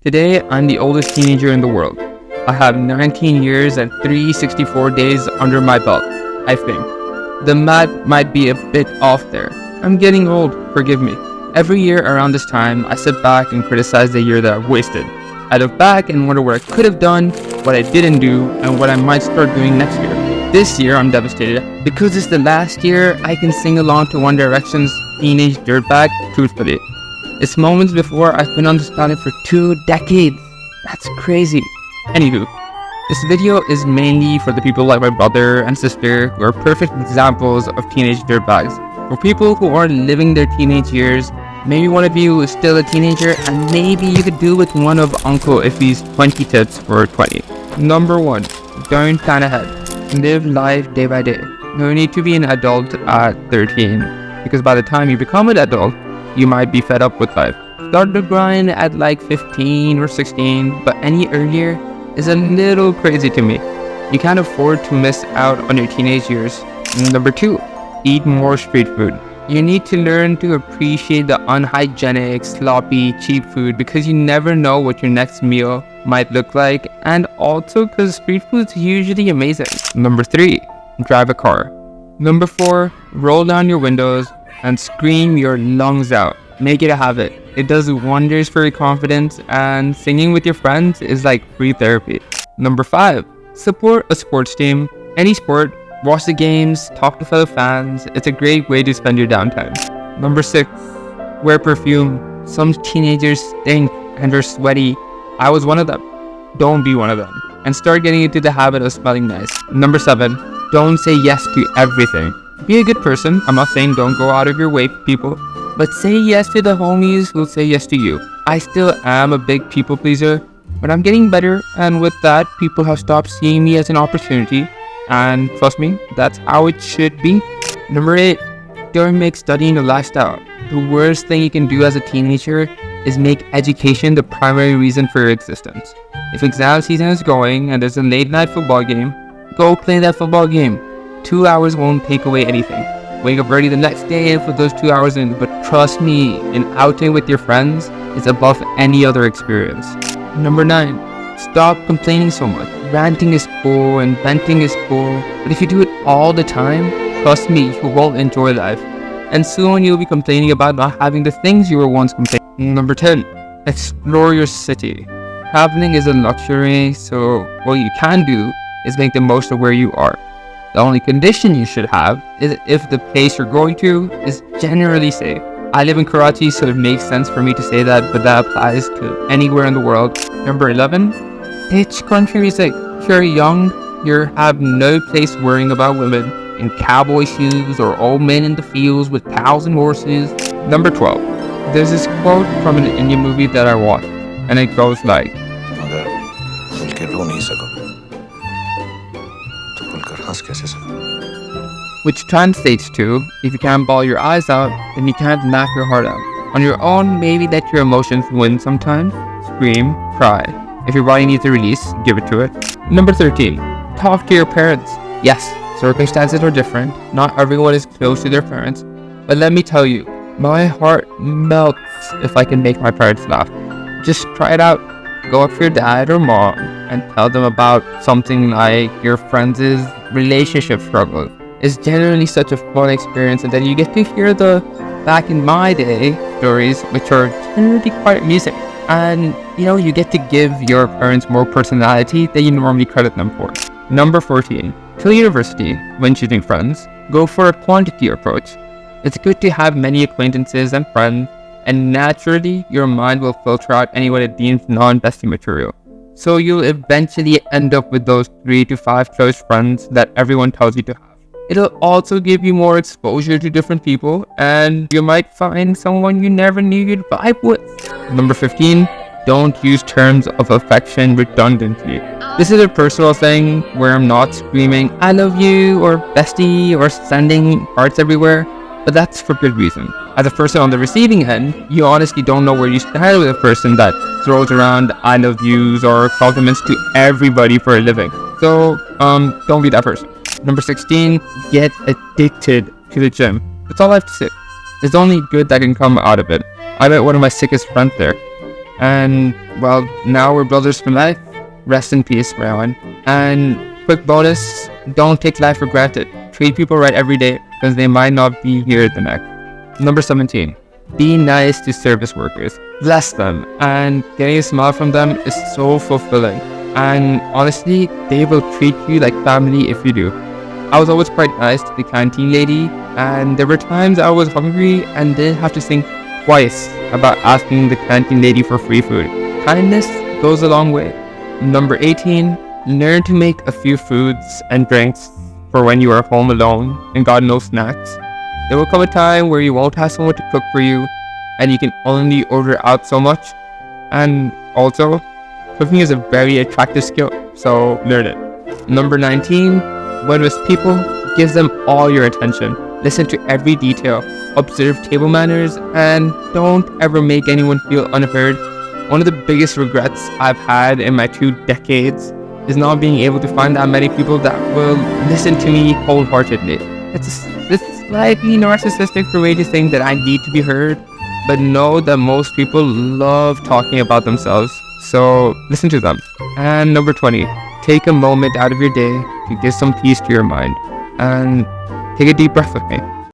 Today, I'm the oldest teenager in the world. I have 19 years and 364 days under my belt, I think. The math might be a bit off there. I'm getting old, forgive me. Every year around this time, I sit back and criticize the year that I've wasted. I look back and wonder what I could have done, what I didn't do, and what I might start doing next year. This year, I'm devastated. Because it's the last year, I can sing along to One Direction's Teenage Dirtbag truthfully. It's moments before I've been on this planet for 2 decades. That's crazy. Anywho, this video is mainly for the people like my brother and sister who are perfect examples of teenage dirtbags. For people who are living their teenage years, maybe one of you is still a teenager and maybe you could do with one of Uncle Iffy's 20 tips for 20. Number 1. Don't plan ahead. Live life day by day. No need to be an adult at 13, because by the time you become an adult, you might be fed up with life. Start the grind at like 15 or 16, but any earlier is a little crazy to me. You can't afford to miss out on your teenage years. Number 2, eat more street food. You need to learn to appreciate the unhygienic, sloppy, cheap food because you never know what your next meal might look like, and also because street food is usually amazing. Number 3, drive a car. Number 4, roll down your windows and scream your lungs out. Make it a habit. It does wonders for your confidence, and singing with your friends is like free therapy. Number 5, support a sports team. Any sport, watch the games, talk to fellow fans. It's a great way to spend your downtime. Number 6, wear perfume. Some teenagers stink and are sweaty. I was one of them. Don't be one of them. And start getting into the habit of smelling nice. Number 7, don't say yes to everything. Be a good person. I'm not saying don't go out of your way, people, but say yes to the homies who'll say yes to you. I still am a big people pleaser, but I'm getting better, and with that, people have stopped seeing me as an opportunity, and trust me, that's how it should be. Number 8, don't make studying a lifestyle. The worst thing you can do as a teenager is make education the primary reason for your existence. If exam season is going and there's a late night football game, go play that football game. 2 hours won't take away anything. Wake up early the next day and put those 2 hours in, but trust me, an outing with your friends is above any other experience. Number 9, stop complaining so much. Ranting is cool and venting is cool, but if you do it all the time, trust me, you won't enjoy life. And soon you'll be complaining about not having the things you were once complaining. Number 10, explore your city. Traveling is a luxury, so what you can do is make the most of where you are. The only condition you should have is if the place you're going to is generally safe. I live in Karachi, so it makes sense for me to say that, but that applies to anywhere in the world. Number 11, ditch country music. If you're young, you have no place worrying about women in cowboy shoes or old men in the fields with cows and horses. Number 12, there's this quote from an Indian movie that I watched, and it goes like, which translates to, if you can't bawl your eyes out, then you can't laugh your heart out. On your own, maybe let your emotions win sometimes. Scream, cry. If your body needs a release, give it to it. Number 13, talk to your parents. Yes, circumstances are different. Not everyone is close to their parents. But let me tell you, my heart melts if I can make my parents laugh. Just try it out. Go up to your dad or mom and tell them about something like your friends' relationship struggle. It's generally such a fun experience, and then you get to hear the back in my day stories, which are generally quite amusing. And you get to give your parents more personality than you normally credit them for. Number 14, till university, when choosing friends, go for a quantity approach. It's good to have many acquaintances and friends, and naturally your mind will filter out anyone it deems non-bestie material. So you'll eventually end up with those 3 to 5 close friends that everyone tells you to have. It'll also give you more exposure to different people, and you might find someone you never knew you'd vibe with. Number 15, don't use terms of affection redundantly. This is a personal thing where I'm not screaming I love you or bestie or sending hearts everywhere, but that's for good reason. As a person on the receiving end, you honestly don't know where you stand with a person that throws around I love yous or compliments to everybody for a living. So, don't be that person. Number 16, get addicted to the gym. That's all I have to say. There's only good that can come out of it. I met one of my sickest friends there. And well, now we're brothers for life. Rest in peace, Rowan. And quick bonus, don't take life for granted. Treat people right every day because they might not be here the next. Number 17. Be nice to service workers. Bless them. And getting a smile from them is so fulfilling. And honestly, they will treat you like family if you do. I was always quite nice to the canteen lady, and there were times I was hungry and didn't have to think twice about asking the canteen lady for free food. Kindness goes a long way. Number 18, learn to make a few foods and drinks for when you are home alone and got no snacks. There will come a time where you won't have someone to cook for you and you can only order out so much. And also, cooking is a very attractive skill, so learn it. Number 19, when with people, give them all your attention. Listen to every detail, observe table manners, and don't ever make anyone feel unheard. One of the biggest regrets I've had in my 2 decades is not being able to find that many people that will listen to me wholeheartedly. It's slightly narcissistic for me to think that I need to be heard, but know that most people love talking about themselves, so listen to them. And number 20, take a moment out of your day to give some peace to your mind, and take a deep breath with me.